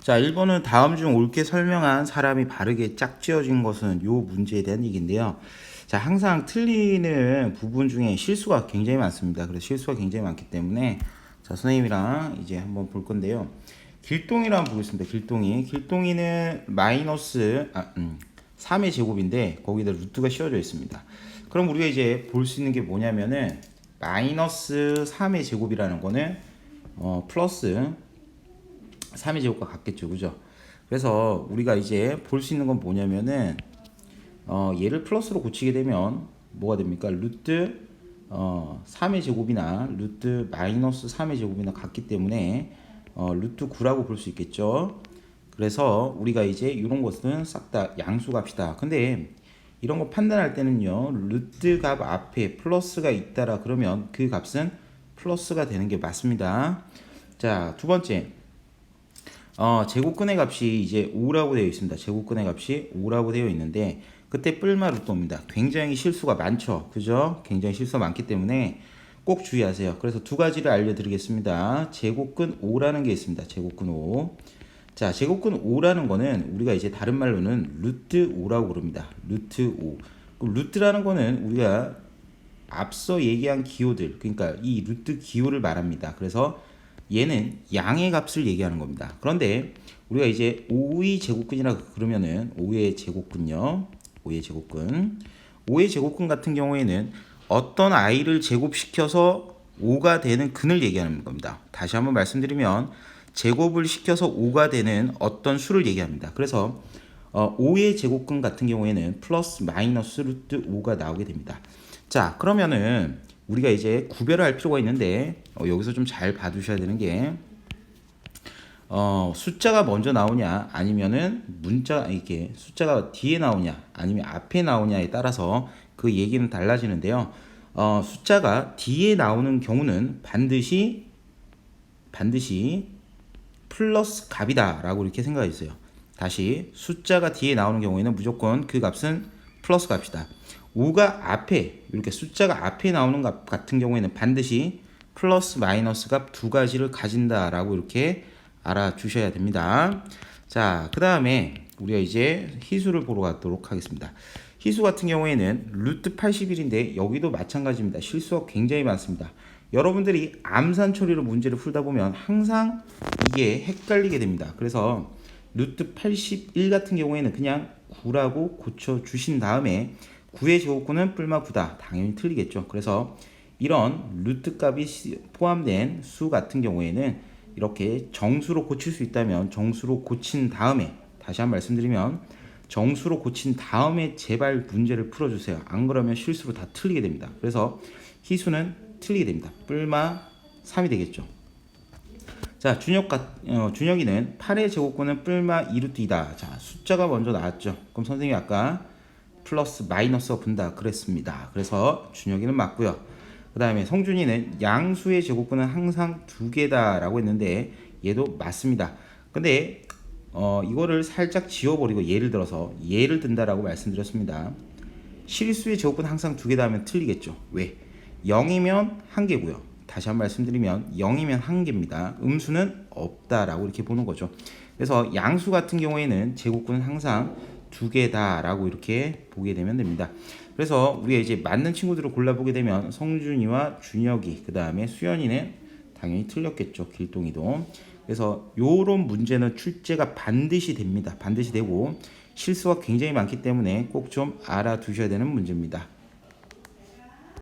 자, 1번은 다음 중 옳게 설명한 사람이 바르게 짝지어진 것은 요 문제에 대한 얘기인데요. 자, 항상 틀리는 부분 중에 실수가 굉장히 많습니다. 그래서 실수가 굉장히 많기 때문에 자, 선생님이랑 이제 한번 볼 건데요. 길동이를 한번 보겠습니다. 길동이는 마이너스 3의 제곱인데 거기다 루트가 씌워져 있습니다. 그럼 우리가 이제 볼 수 있는 게 뭐냐면은 마이너스 3의 제곱이라는 거는 플러스 3의 제곱과 같겠죠, 그죠? 그래서 우리가 이제 볼 수 있는 건 뭐냐면은 얘를 플러스로 고치게 되면 뭐가 됩니까? 루트 3의 제곱이나 루트 마이너스 3의 제곱이나 같기 때문에 루트 9라고 볼 수 있겠죠. 그래서 우리가 이제 이런 것은 싹 다 양수값이다. 근데 이런 거 판단할 때는요, 루트 값 앞에 플러스가 있다라 그러면 그 값은 플러스가 되는 게 맞습니다. 자, 두 번째. 제곱근의 값이 이제 5라고 되어 있습니다. 제곱근의 값이 5라고 되어 있는데 그때 뿔마 루트입니다. 굉장히 실수가 많죠. 그죠? 굉장히 실수가 많기 때문에 꼭 주의하세요. 그래서 두 가지를 알려드리겠습니다. 제곱근 5라는 게 있습니다. 제곱근 5. 자, 제곱근 5라는 거는 우리가 이제 다른 말로는 루트 5라고 부릅니다. 루트 5. 그럼 루트라는 거는 우리가 앞서 얘기한 기호들, 그러니까 이 루트 기호를 말합니다. 그래서 얘는 양의 값을 얘기하는 겁니다. 그런데 우리가 이제 5의 제곱근이라 그러면은 5의 제곱근요. 5의 제곱근. 5의 제곱근 같은 경우에는 어떤 i를 제곱시켜서 5가 되는 근을 얘기하는 겁니다. 다시 한번 말씀드리면 제곱을 시켜서 5가 되는 어떤 수를 얘기합니다. 그래서 5의 제곱근 같은 경우에는 플러스 마이너스 루트 5가 나오게 됩니다. 자, 그러면은 우리가 이제 구별을 할 필요가 있는데 여기서 좀 잘 봐두셔야 되는 게 숫자가 먼저 나오냐 아니면은 문자 이렇게 숫자가 뒤에 나오냐 아니면 앞에 나오냐에 따라서 그 얘기는 달라지는데요. 숫자가 뒤에 나오는 경우는 반드시 플러스 값이다라고 이렇게 생각해 주세요. 다시 숫자가 뒤에 나오는 경우에는 무조건 그 값은 플러스 값이다. 5가 앞에 이렇게 숫자가 앞에 나오는 값 같은 경우에는 반드시 플러스 마이너스 값 두 가지를 가진다라고 이렇게 알아주셔야 됩니다. 자, 그 다음에 우리가 이제 희수를 보러 가도록 하겠습니다. 희수 같은 경우에는 루트 81인데 여기도 마찬가지입니다. 실수가 굉장히 많습니다. 여러분들이 암산 처리로 문제를 풀다 보면 항상 이게 헷갈리게 됩니다. 그래서 루트 81 같은 경우에는 그냥 9라고 고쳐주신 다음에 9의 제곱근은 뿔마 9다. 당연히 틀리겠죠. 그래서 이런 루트 값이 포함된 수 같은 경우에는 이렇게 정수로 고칠 수 있다면 정수로 고친 다음에 다시 한번 말씀드리면 정수로 고친 다음에 제발 문제를 풀어주세요. 안 그러면 실수로 다 틀리게 됩니다. 그래서 희수는 틀리게 됩니다. 뿔마 3이 되겠죠. 자, 준혁이는 8의 제곱근은 뿔마 2루트 2다. 자, 숫자가 먼저 나왔죠. 그럼 선생님이 아까 플러스 마이너스가 분다 그랬습니다. 그래서 준혁이는 맞고요. 그 다음에 성준이는 양수의 제곱근은 항상 2개다 라고 했는데 얘도 맞습니다. 근데 이거를 살짝 지워버리고 예를 들어서 예를 든다라고 말씀드렸습니다. 실수의 제곱근 항상 2개다 하면 틀리겠죠. 왜? 0이면 1개고요. 다시 한번 말씀드리면 0이면 1개입니다. 음수는 없다라고 이렇게 보는 거죠. 그래서 양수 같은 경우에는 제곱근은 항상 2개다 라고 이렇게 보게 되면 됩니다. 그래서 우리가 이제 맞는 친구들을 골라보게 되면 성준이와 준혁이 그 다음에 수연이는 당연히 틀렸겠죠. 길동이도. 그래서 요런 문제는 출제가 반드시 됩니다. 반드시 되고 실수가 굉장히 많기 때문에 꼭 좀 알아두셔야 되는 문제입니다.